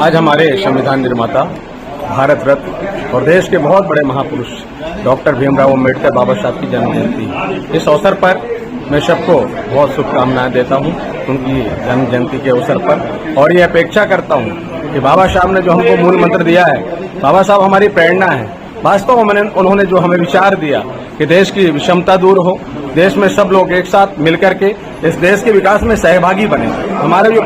आज हमारे संविधान निर्माता, भारत रत्न और देश के बहुत बड़े महापुरुष डॉक्टर भीमराव अम्बेडकर बाबा साहब की जन्म जयंती। इस अवसर पर मैं सबको बहुत शुभकामनाएं देता हूं उनकी जन्म जयंती के अवसर पर, और ये अपेक्षा करता हूं कि बाबा साहब ने जो हमको मूल मंत्र दिया है, बाबा साहब हमारी प्रेरणा है। वास्तव में उन्होंने जो हमें विचार दिया कि देश की विषमता दूर हो, देश में सब लोग एक साथ मिलकर के इस देश के विकास में सहभागी बने। हमारे जो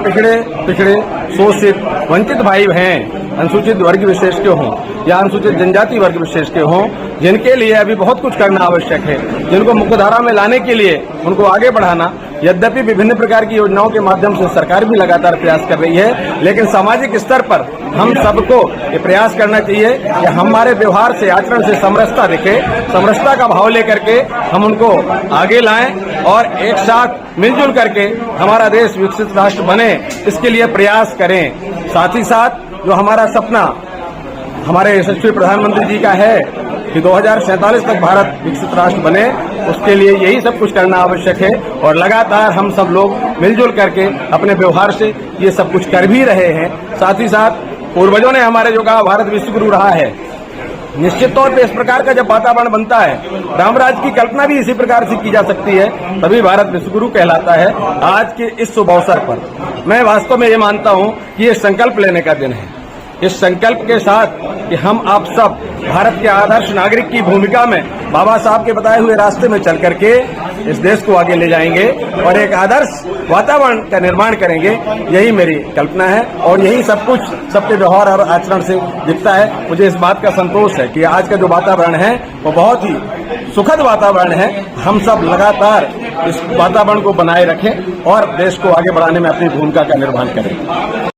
पिछड़े शोषित वंचित भाई हैं, अनुसूचित वर्ग विशेष के हों या अनुसूचित जनजाति वर्ग विशेष के हों, जिनके लिए अभी बहुत कुछ करना आवश्यक है, जिनको मुख्यधारा में लाने के लिए उनको आगे बढ़ाना, यद्यपि विभिन्न प्रकार की योजनाओं के माध्यम से सरकार भी लगातार प्रयास कर रही है, लेकिन सामाजिक स्तर पर हम सबको ये प्रयास करना चाहिए कि हमारे व्यवहार से, आचरण से समरसता दिखे, समरसता का भाव लेकर के हम उनको आगे लाएं और एक साथ मिलजुल करके हमारा देश विकसित राष्ट्र बने, इसके लिए प्रयास करें। साथ ही साथ जो हमारा सपना हमारे यशस्वी प्रधानमंत्री जी का है कि 2047 तक भारत विकसित राष्ट्र बने, उसके लिए यही सब कुछ करना आवश्यक है और लगातार हम सब लोग मिलजुल करके अपने व्यवहार से ये सब कुछ कर भी रहे हैं। साथ ही साथ पूर्वजों ने हमारे जो कहा भारत विश्वगुरु रहा है, निश्चित तौर पे इस प्रकार का जब वातावरण बनता है, रामराज की कल्पना भी इसी प्रकार से की जा सकती है, तभी भारत विश्वगुरु कहलाता है। आज के इस शुभ अवसर पर मैं वास्तव में ये मानता हूँ कि ये संकल्प लेने का दिन है। इस संकल्प के साथ कि हम आप सब भारत के आदर्श नागरिक की भूमिका में बाबा साहब के बताए हुए रास्ते में चल करके इस देश को आगे ले जाएंगे और एक आदर्श वातावरण का निर्माण करेंगे, यही मेरी कल्पना है और यही सब कुछ सबके व्यवहार और आचरण से दिखता है। मुझे इस बात का संतोष है कि आज का जो वातावरण है वो बहुत ही सुखद वातावरण है। हम सब लगातार इस वातावरण को बनाए रखें और देश को आगे बढ़ाने में अपनी भूमिका का निर्वहन करें।